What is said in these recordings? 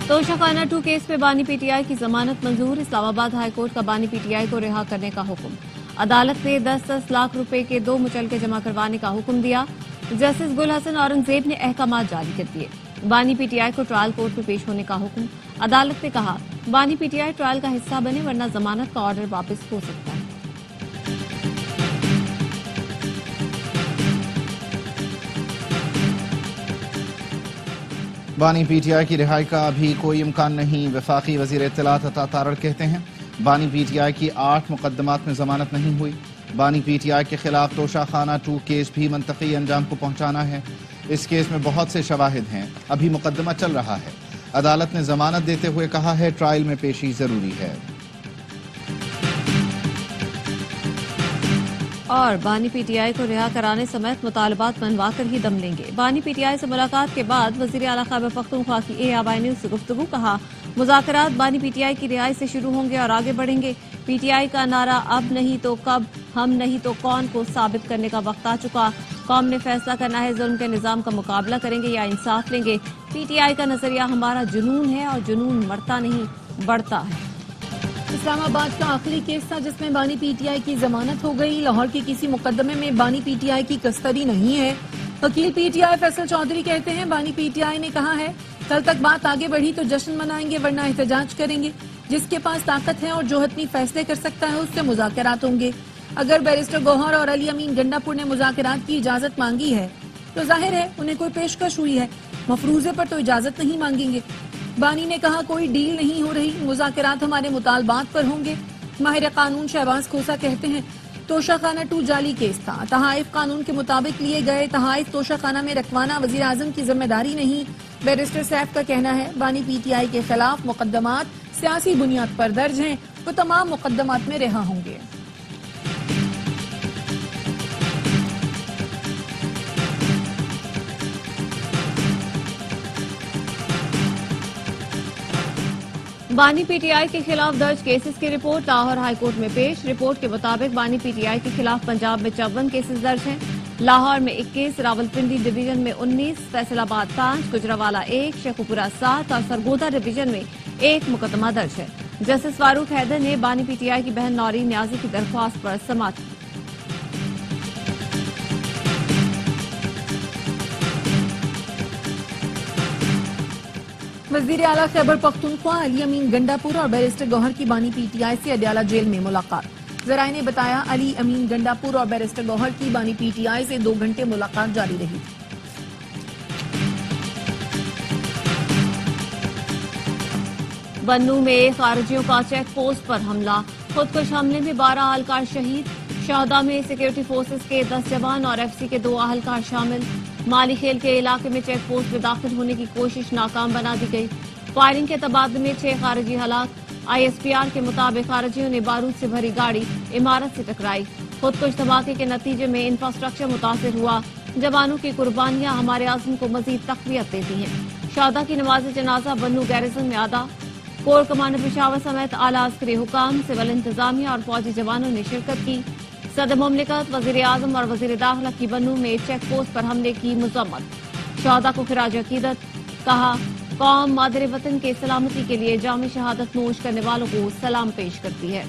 توشہ خانہ 2 کیس میں بانی پی ٹی آئی کی ضمانت منظور، اسلام آباد ہائی کورٹ کا بانی پی ٹی آئی کو رہا کرنے کا حکم۔ عدالت نے 10-10 لاکھ روپے کے 2 مچلکے جمع کروانے کا حکم دیا۔ جسٹس گل حسن اورنگزیب نے احکامات جاری کر دیے۔ بانی پی ٹی آئی کو ٹرائل کورٹ میں پیش ہونے کا حکم۔ عدالت نے کہا بانی پی ٹی آئی ٹرائل کا حصہ بنے ورنہ ضمانت کا آرڈر واپس ہو سکتا ہے۔ بانی پی ٹی آئی کی رہائی کا ابھی کوئی امکان نہیں، وفاقی وزیر اطلاعات عطا تارڑ کہتے ہیں بانی پی ٹی آئی کی 8 مقدمات میں ضمانت نہیں ہوئی۔ بانی پی ٹی آئی کے خلاف توشہ خانہ 2 کیس بھی منطقی انجام کو پہنچانا ہے۔ اس کیس میں بہت سے شواہد ہیں، ابھی مقدمہ چل رہا ہے۔ عدالت نے ضمانت دیتے ہوئے کہا ہے ٹرائل میں پیشی ضروری ہے۔ اور بانی پی ٹی آئی کو رہا کرانے سمیت مطالبات منوا کر ہی دم لیں گے۔ بانی پی ٹی آئی سے ملاقات کے بعد وزیر اعلیٰ خیبر پختونخوا کی اے آبائی نیوز سے گفتگو، کہا مذاکرات بانی پی ٹی آئی کی رہائی سے شروع ہوں گے اور آگے بڑھیں گے۔ پی ٹی آئی کا نعرہ اب نہیں تو کب، ہم نہیں تو کون کو ثابت کرنے کا وقت آ چکا۔ قوم نے فیصلہ کرنا ہے ظلم کے نظام کا مقابلہ کریں گے یا انصاف لیں گے۔ پی ٹی آئی کا نظریہ ہمارا جنون ہے اور جنون مرتا نہیں بڑھتا ہے۔ اسلام آباد کا آخری کیس تھا جس میں بانی پی ٹی آئی کی ضمانت ہو گئی۔ لاہور کے کسی مقدمے میں بانی پی ٹی آئی کی کسٹڈی نہیں ہے۔ وکیل P T I Faisal Chaudhry کہتے ہیں بانی پی ٹی آئی نے کہا ہے کل تک بات آگے بڑھی تو جشن منائیں گے ورنہ احتجاج کریں گے۔ جس کے پاس طاقت ہے اور جو حتمی فیصلے کر سکتا ہے اس سے مذاکرات ہوں گے۔ اگر بیرسٹر گوہر اور علی امین گنڈاپور نے مذاکرات کی اجازت مانگی ہے تو ظاہر ہے انہیں کوئی پیشکش ہوئی ہے، مفروضے پر تو اجازت نہیں مانگیں گے۔ بانی نے کہا کوئی ڈیل نہیں ہو رہی، مذاکرات ہمارے مطالبات پر ہوں گے۔ ماہر قانون شہباز کھوسا کہتے ہیں توشہ خانہ 2 جعلی کیس تھا، تحائف قانون کے مطابق لیے گئے تحائف توشہ خانہ میں رکھوانا وزیر اعظم کی ذمہ داری نہیں۔ بیرسٹر سیف کا کہنا ہے بانی پی ٹی آئی کے خلاف مقدمات سیاسی بنیاد پر درج ہیں، وہ تمام مقدمات میں رہا ہوں گے۔ بانی پی ٹی آئی کے خلاف درج کیسز کی رپورٹ لاہور ہائی کورٹ میں پیش۔ رپورٹ کے مطابق بانی پی ٹی آئی کے خلاف پنجاب میں 54 کیسز درج ہیں، لاہور میں 21، راولپنڈی ڈویژن میں 19، فیصل آباد 5، گجرانوالہ 1، شیخوپورہ 7 اور سرگودا ڈویژن میں 1 مقدمہ درج ہے۔ جسٹس فاروق حیدر نے بانی پی ٹی آئی کی بہن نورین نیازی کی درخواست پر سماعت کی۔ وزیر اعلیٰ خیبر پختونخوا علی امین گنڈاپور اور بیرسٹر گوہر کی بانی پی ٹی آئی سے اڈیالہ جیل میں ملاقات۔ ذرائع نے بتایا علی امین گنڈاپور اور بیرسٹر گوہر کی بانی پی ٹی آئی سے 2 گھنٹے ملاقات جاری رہی۔ بنوں میں خارجیوں کا چیک پوسٹ پر حملہ، خودکش حملے میں 12 اہلکار شہید، شہداء میں سیکورٹی فورسز کے 10 جوان اور ایف سی کے 2 اہلکار شامل۔ مالی کھیل کے علاقے میں چیک پوسٹ میں داخل ہونے کی کوشش ناکام بنا دی گئی، فائرنگ کے تبادلے میں 6 خارجی ہلاک۔ آئی ایس پی آر کے مطابق خارجیوں نے بارود سے بھری گاڑی عمارت سے ٹکرائی۔ خودکش دھماکے کے نتیجے میں انفراسٹرکچر متاثر ہوا۔ جوانوں کی قربانیاں ہمارے عزم کو مزید تقویت دیتی ہیں۔ شہداء کی نماز جنازہ بنوں گیریزن میں ادا، کور کمانڈر پشاور سمیت اعلیٰ عسکری حکام، سول انتظامیہ اور فوجی جوانوں نے شرکت کی۔ صدر مملکت، وزیر اعظم اور وزیر داخلہ کی بنوں میں چیک پوسٹ پر حملے کی مذمت۔ شہداء کو خراج عقیدت، کہا قوم مادر وطن کے سلامتی کے لیے جام شہادت نوش کرنے والوں کو سلام پیش کرتی ہے۔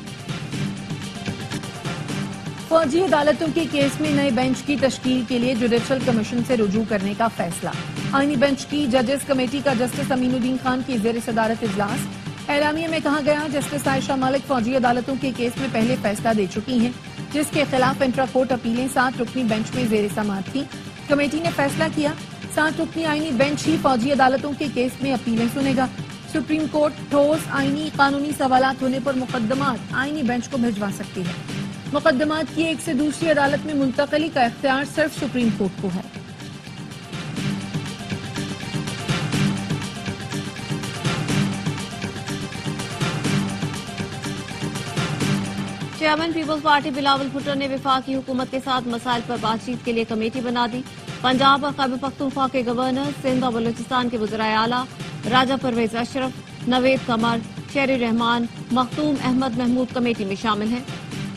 فوجی عدالتوں کے کیس میں نئے بینچ کی تشکیل کے لیے جوڈیشل کمیشن سے رجوع کرنے کا فیصلہ۔ آئینی بینچ کی ججز کمیٹی کا جسٹس امین الدین خان کی زیر صدارت اجلاس۔ اعلامیے میں کہا گیا جسٹس عائشہ مالک فوجی عدالتوں کے کیس میں پہلے فیصلہ دے چکی ہیں، جس کے خلاف انٹرا کورٹ اپیلیں 7 رکنی بینچ میں زیر سماعت تھیں۔ کمیٹی نے فیصلہ کیا 7 رکنی آئینی بینچ ہی فوجی عدالتوں کے کیس میں اپیلیں سنے گا۔ سپریم کورٹ ٹھوس آئینی قانونی سوالات ہونے پر مقدمات آئینی بینچ کو بھجوا سکتی ہے۔ مقدمات کی ایک سے دوسری عدالت میں منتقلی کا اختیار صرف سپریم کورٹ کو ہے۔ Chairman Peoples Party Bilawal Bhutto نے وفاقی حکومت کے ساتھ مسائل پر بات چیت کے لیے کمیٹی بنا دی۔ پنجاب اور خیبر پختونخوا کے گورنر، سندھ اور بلوچستان کے وزرائے اعلیٰ، راجہ پرویز اشرف، نوید قمر، شیری رحمان، مختوم احمد محمود کمیٹی میں شامل ہیں۔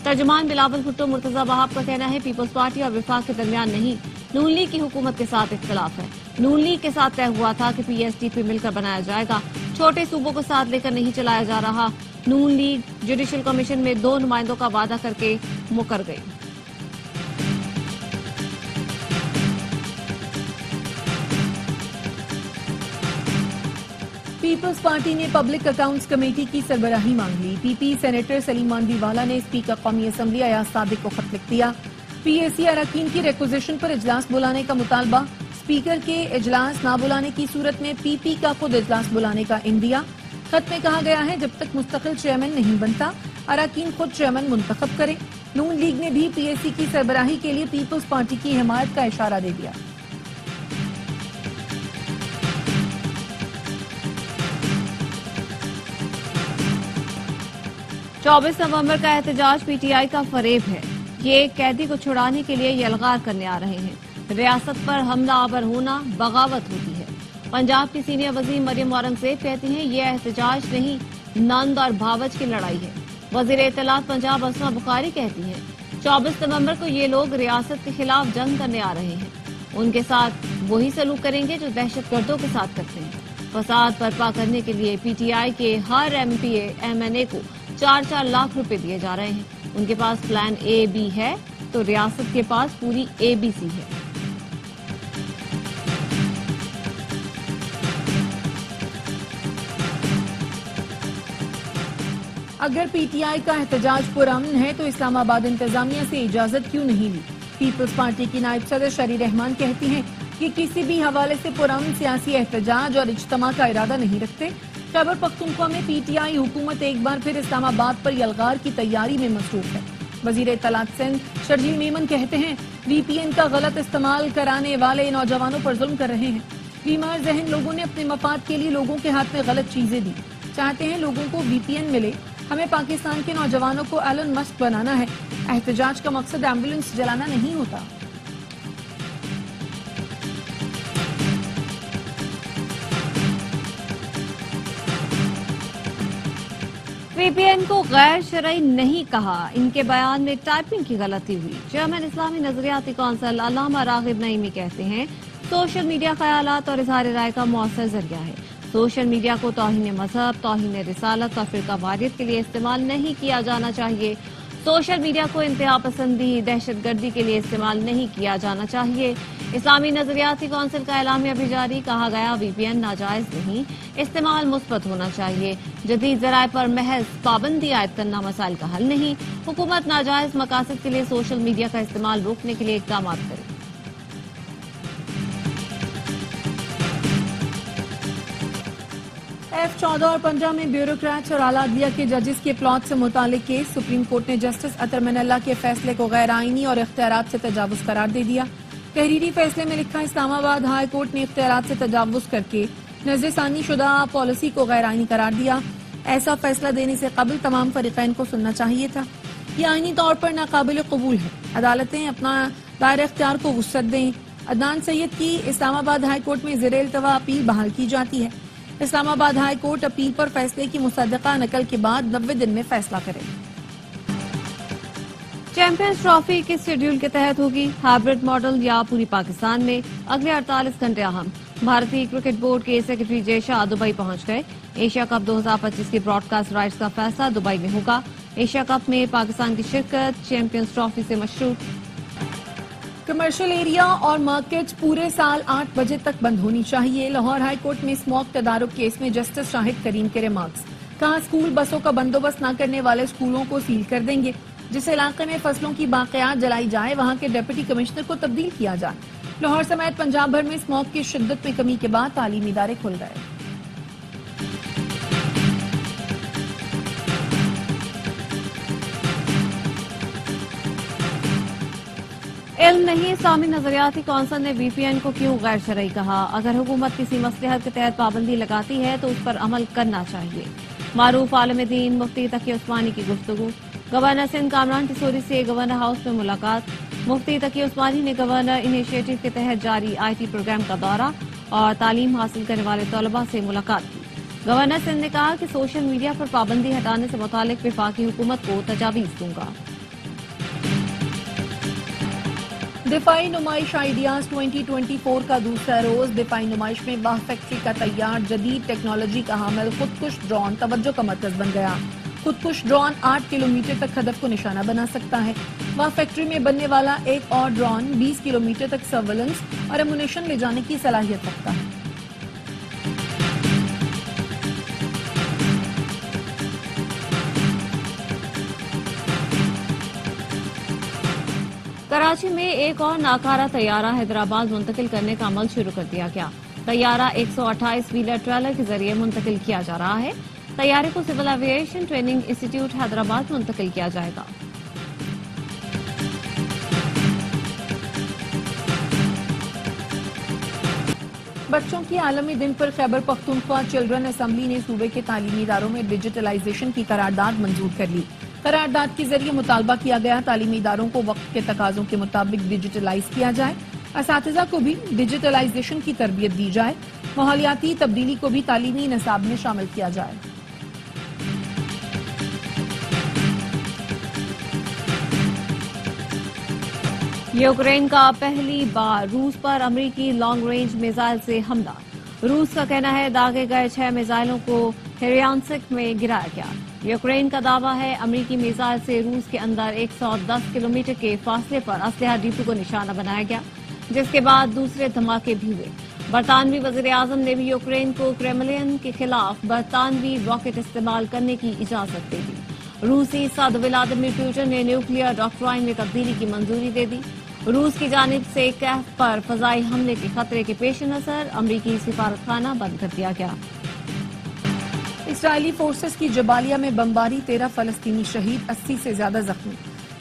ترجمان بلاول بھٹو مرتضی وہاب کا کہنا ہے پیپلز پارٹی اور وفاق کے درمیان نہیں، نون لیگ کی حکومت کے ساتھ اختلاف ہے۔ نون لیگ کے ساتھ طے ہوا تھا کہ پی ایس ٹی پی مل کر بنایا جائے گا، چھوٹے صوبوں کو ساتھ لے کر نہیں چلایا جا رہا۔ نون لیگ جوڈیشل کمیشن میں 2 نمائندوں کا وعدہ کر کے مکر گئی۔ پیپلز پارٹی نے پبلک اکاؤنٹس کمیٹی کی سربراہی مانگ لی۔ پی پی سینیٹر سلیم ماندی والا نے اسپیکر قومی اسمبلی ایاز صادق کو خط لکھ دیا۔ پی اے سی اراکین کی ریکوزیشن پر اجلاس بلانے کا مطالبہ، اسپیکر کے اجلاس نہ بلانے کی صورت میں پی پی کا خود اجلاس بلانے کا عندیہ۔ خط میں کہا گیا ہے جب تک مستقل چیئرمین نہیں بنتا اراکین خود چیئرمین منتخب کریں۔ نون لیگ نے بھی پی اے سی کی سربراہی کے لیے پیپلز پارٹی کی حمایت کا اشارہ دے دیا۔ 24 نومبر کا احتجاج پی ٹی آئی کا فریب ہے۔ یہ ایک قیدی کو چھڑانے کے لیے یلغار کرنے آ رہے ہیں۔ ریاست پر حملہ آور ہونا بغاوت ہوتی ہے۔ پنجاب کی سینئر وزیر مریم اورنگزیب کہتی ہیں یہ احتجاج نہیں، نند اور بھاوج کی لڑائی ہے۔ وزیر اطلاعات پنجاب اسما بخاری کہتی ہیں 24 نومبر کو یہ لوگ ریاست کے خلاف جنگ کرنے آ رہے ہیں، ان کے ساتھ وہی سلوک کریں گے جو دہشت گردوں کے ساتھ کرتے ہیں۔ فساد برپا کرنے کے لیے پی ٹی آئی کے ہر M P A M N A کو 4-4 لاکھ روپے دیے جا رہے ہیں۔ ان کے پاس پلان اے بی ہے تو ریاست کے پاس پوری اے بی سی ہے۔ اگر پی ٹی آئی کا احتجاج پرامن ہے تو اسلام آباد انتظامیہ سے اجازت کیوں نہیں لی؟ پیپلز پارٹی کی نائب صدر شری رحمان کہتی ہیں کہ کسی بھی حوالے سے پرامن سیاسی احتجاج اور اجتماع کا ارادہ نہیں رکھتے۔ خیبر پختونخوا میں پی ٹی آئی حکومت ایک بار پھر اسلام آباد پر یلغار کی تیاری میں مصروف ہے۔ وزیر اطلاعات سندھ شرجیل میمن کہتے ہیں وی پی این کا غلط استعمال کرانے والے نوجوانوں پر ظلم کر رہے ہیں۔ بیمار ذہن لوگوں نے اپنے مفاد کے لیے لوگوں کے ہاتھ میں غلط چیزیں دی، چاہتے ہیں لوگوں کو وی پی این ملے۔ ہمیں پاکستان کے نوجوانوں کو ایلن مسک بنانا ہے۔ احتجاج کا مقصد ایمبولینس جلانا نہیں ہوتا۔ وی پی این کو غیر شرعی نہیں کہا، ان کے بیان میں ٹائپنگ کی غلطی ہوئی۔ چیئرمین اسلامی نظریاتی کونسل علامہ راغب نعیمی کہتے ہیں سوشل میڈیا خیالات اور اظہار رائے کا مؤثر ذریعہ ہے۔ سوشل میڈیا کو توہین مذہب، توہین رسالت اور فرقہ واریت کے لیے استعمال نہیں کیا جانا چاہیے۔ سوشل میڈیا کو انتہا پسندی، دہشت گردی کے لیے استعمال نہیں کیا جانا چاہیے۔ اسلامی نظریاتی کونسل کا اعلامیہ بھی جاری، کہا گیا وی پی این ناجائز نہیں، استعمال مثبت ہونا چاہیے۔ جدید ذرائع پر محض پابندی عائد کرنا مسائل کا حل نہیں۔ حکومت ناجائز مقاصد کے لیے سوشل میڈیا کا استعمال روکنے کے لیے اقدامات کرے۔ F-14 اور 15 میں بیوروکریٹس اور اعلیٰ عدلیہ کے ججز کے پلاٹ سے متعلق کیس، سپریم کورٹ نے جسٹس اطہر من اللہ کے فیصلے کو غیر آئینی اور اختیارات سے تجاوز قرار دے دیا۔ تحریری فیصلے میں لکھا اسلام آباد ہائی کورٹ نے اختیارات سے تجاوز کر کے نظر ثانی شدہ پالیسی کو غیر آئینی قرار دیا۔ ایسا فیصلہ دینے سے قبل تمام فریقین کو سننا چاہیے تھا۔ یہ آئینی طور پر ناقابل قبول ہے۔ عدالتیں اپنا دائرہ اختیار کو وسعت دیں۔ عدنان سید کی اسلام آباد ہائی کورٹ میں زیر التوا اپیل بحال کی جاتی ہے۔ اسلام آباد ہائی کورٹ اپیل پر فیصلے کی مصدقہ نقل کے بعد 90 دن میں فیصلہ کرے۔ چیمپئنز ٹرافی کس شیڈول کے تحت ہوگی؟ ہائبرڈ ماڈل یا پوری پاکستان میں؟ اگلے 48 گھنٹے اہم۔ بھارتی کرکٹ بورڈ کے سیکرٹری جے شاہ دبئی پہنچ گئے۔ ایشیا کپ 2025 کی براڈ کاسٹ رائٹس کا فیصلہ دبئی میں ہوگا۔ ایشیا کپ میں پاکستان کی شرکت چیمپئنز ٹرافی سے مشروط۔ کمرشل ایریا اور مارکیٹ پورے سال 8 بجے تک بند ہونی چاہیے۔ لاہور ہائی کورٹ میں اسموک تدارک کیس میں جسٹس شاہد کریم کے ریمارکس، کہا اسکول بسوں کا بندوبست نہ کرنے والے اسکولوں کو سیل کر دیں گے۔ جس علاقے میں فصلوں کی باقیات جلائی جائے وہاں کے ڈپٹی کمشنر کو تبدیل کیا جائے۔ لاہور سمیت پنجاب بھر میں اسموک کی شدت میں کمی کے بعد تعلیمی ادارے کھل گئے۔ علم نہیں، اسلامی نظریاتی کونسل نے وی پی این کو کیوں غیر شرعی کہا؟ اگر حکومت کسی مصلحت کے تحت پابندی لگاتی ہے تو اس پر عمل کرنا چاہیے۔ معروف عالم دین مفتی تقی عثمانی کی گفتگو۔ گورنر سندھ کامران ٹسوری سے گورنر ہاؤس میں ملاقات۔ مفتی تقی عثمانی نے گورنر انیشیٹو کے تحت جاری آئی ٹی پروگرام کا دورہ اور تعلیم حاصل کرنے والے طلباء سے ملاقات کی۔ گورنر سندھ نے کہا کہ سوشل میڈیا پر پابندی ہٹانے سے متعلق وفاقی حکومت کو تجاویز دوں گا۔ دفاعی نمائش آئیڈیاز 2024 کا دوسرا روز. دفاعی نمائش میں واہ فیکٹری کا تیار جدید ٹیکنالوجی کا حامل خودکش ڈرون توجہ کا مرکز بن گیا. خودکش ڈرون 8 کلومیٹر تک ہدف کو نشانہ بنا سکتا ہے. واہ فیکٹری میں بننے والا ایک اور ڈرون 20 کلومیٹر تک سرویلنس اور ایمونیشن لے جانے کی صلاحیت رکھتا ہے. کراچی میں ایک اور ناکارہ طیارہ حیدرآباد منتقل کرنے کا عمل شروع کر دیا گیا. طیارہ 128 ویلر ٹریلر کے ذریعے منتقل کیا جا رہا ہے. طیارے کو سول ایویشن ٹریننگ انسٹی ٹیوٹ حیدرآباد منتقل کیا جائے گا. بچوں کی عالمی دن پر خیبر پختونخوا چلڈرن اسمبلی نے صوبے کے تعلیمی اداروں میں ڈیجیٹلائزیشن کی قرارداد منظور کر لی. قرارداد کے ذریعے مطالبہ کیا گیا تعلیمی اداروں کو وقت کے تقاضوں کے مطابق ڈیجیٹلائز کیا جائے. اساتذہ کو بھی ڈیجیٹلائزیشن کی تربیت دی جائے. ماحولیاتی تبدیلی کو بھی تعلیمی نصاب میں شامل کیا جائے. یوکرین کا پہلی بار روس پر امریکی لانگ رینج میزائل سے حملہ. روس کا کہنا ہے داغے گئے 6 میزائلوں کو ہیریانسک میں گرایا گیا. یوکرین کا دعویٰ ہے امریکی میزائل سے روس کے اندر 110 کلومیٹر کے فاصلے پر اسلحہ ڈیپو کو نشانہ بنایا گیا، جس کے بعد دوسرے دھماکے بھی ہوئے. برطانوی وزیر اعظم نے بھی یوکرین کو کریملین کے خلاف برطانوی راکٹ استعمال کرنے کی اجازت دے دی. روسی صدر ولادیمیر پوٹن نے نیوکلیئر ڈاکٹرائن میں تبدیلی کی منظوری دے دی. روس کی جانب سے کیف پر فضائی حملے کے خطرے کے پیش نظر امریکی سفارتخانہ بند کر دیا گیا. اسرائیلی فورسز کی جبالیہ میں بمباری، 13 فلسطینی شہید، 80 سے زیادہ زخمی.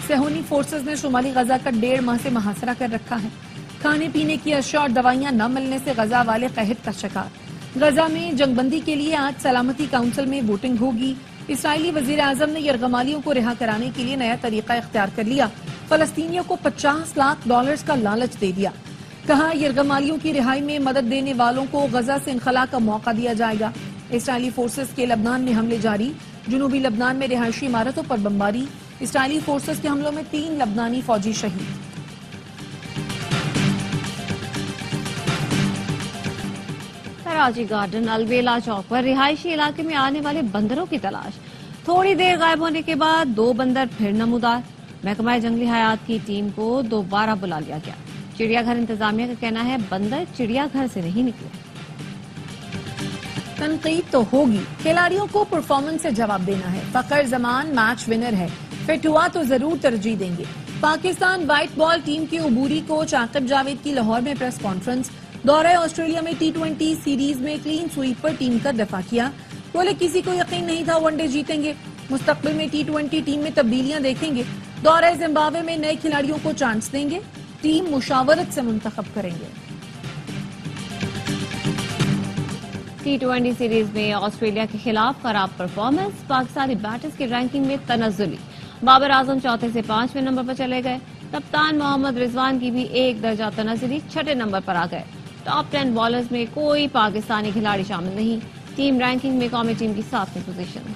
صہیونی فورسز نے شمالی غزہ کا 1.5 ماہ سے محاصرہ کر رکھا ہے. کھانے پینے کی اشیاء اور دوائیاں نہ ملنے سے غزہ والے قحط کا شکار. غزہ میں جنگ بندی کے لیے آج سلامتی کونسل میں ووٹنگ ہوگی. اسرائیلی وزیر اعظم نے یرغمالیوں کو رہا کرانے کے لیے نیا طریقہ اختیار کر لیا. فلسطینیوں کو $50 لاکھ کا لالچ دے دیا. کہا یرغمالیوں کی رہائی میں مدد دینے والوں کو غزہ سے انخلاء کا موقع دیا جائے گا. اسرائیلی فورسز کے لبنان میں حملے جاری. جنوبی لبنان میں رہائشی عمارتوں پر بمباری. اسرائیلی فورسز کے حملوں میں 3 لبنانی فوجی شہید. کراچی گارڈن الویلا چوک پر رہائشی علاقے میں آنے والے بندروں کی تلاش. تھوڑی دیر غائب ہونے کے بعد 2 بندر پھر نمودار. محکمہ جنگلی حیات کی ٹیم کو دوبارہ بلا لیا گیا. چڑیا گھر انتظامیہ کا کہنا ہے بندر چڑیا گھر سے نہیں نکلے. تنقید تو ہوگی، کھلاڑیوں کو پرفارمنس سے جواب دینا ہے. فخر زمان میچ ونر ہے، فٹ ہوا تو ضرور ترجیح دیں گے. پاکستان وائٹ بال ٹیم کے عبوری کوچ عاقب جاوید کی لاہور میں پریس کانفرنس. دورہ آسٹریلیا میں T20 سیریز میں کلین سویپ پر ٹیم کا دفاع کیا. بولے کسی کو یقین نہیں تھا ون ڈے جیتیں گے. مستقبل میں T20 ٹیم میں تبدیلیاں دیکھیں گے. دورہ زمبابوے میں نئے کھلاڑیوں کو چانس دیں گے. ٹیم مشاورت سے منتخب کریں گے. T20 سیریز میں آسٹریلیا کے خلاف خراب پرفارمنس. پاکستانی بیٹرز کی رینکنگ میں تنزلی. بابر اعظم 4 سے 5ویں نمبر پر چلے گئے. کپتان محمد رضوان کی بھی 1 درجہ تنزلی، 6 نمبر پر آ گئے. ٹاپ 10 بالرز میں کوئی پاکستانی کھلاڑی شامل نہیں. ٹیم رینکنگ میں قومی ٹیم کی 7ویں پوزیشن.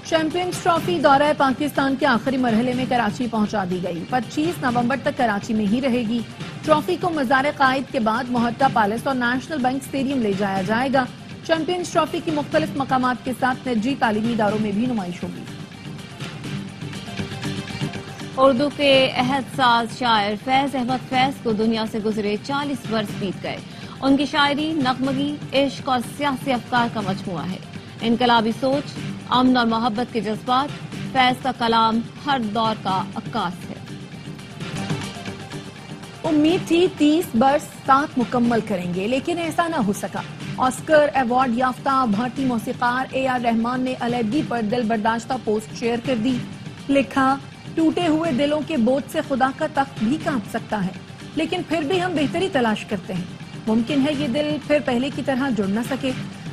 چیمپئنز ٹرافی دورہ پاکستان کے آخری مرحلے میں کراچی پہنچا دی گئی. 25 نومبر تک کراچی میں ہی رہے گی. ٹرافی کو مزار قائد کے بعد محتہ پیلس اور نیشنل بینک اسٹیڈیم لے جایا جائے گا. چیمپئنز ٹرافی کی مختلف مقامات کے ساتھ نجی تعلیمی اداروں میں بھی نمائش ہوگی. اردو کے عہد ساز شاعر فیض احمد فیض کو دنیا سے گزرے 40 برس بیت گئے. ان کی شاعری نغمگی، عشق اور سیاسی افکار کا مجموعہ ہے. انقلابی سوچ، امن اور محبت کے جذبات. فیض کا کلام ہر دور کا عکاس ہے. امید تھی 30 برس ساتھ مکمل کریں گے، لیکن ایسا نہ ہو سکا. آسکر ایوارڈ یافتہ بھارتی موسیقار اے آر رحمان نے علیحدگی پر دل برداشتہ پوسٹ شیئر کر دی. لکھا، ٹوٹے ہوئے دلوں کے بوجھ سے خدا کا تخت بھی کانپ سکتا ہے، لیکن پھر بھی ہم بہتری تلاش کرتے ہیں. ممکن ہے یہ دل پھر پہلے کی طرح جڑ نہ سکے.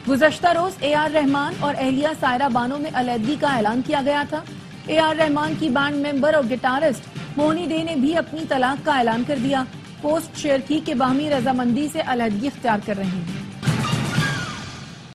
گزشتہ روز اے آر رحمان اور اہلیہ سائرہ بانو میں علیحدگی کا اعلان کیا گیا تھا. اے آر رحمان کی بینڈ ممبر اور گٹارسٹ موہنی دے نے بھی اپنی طلاق کا اعلان کر دیا. پوسٹ شیئر کی کہ باہمی رضامندی سے علیحدگی اختیار کر رہے ہیں.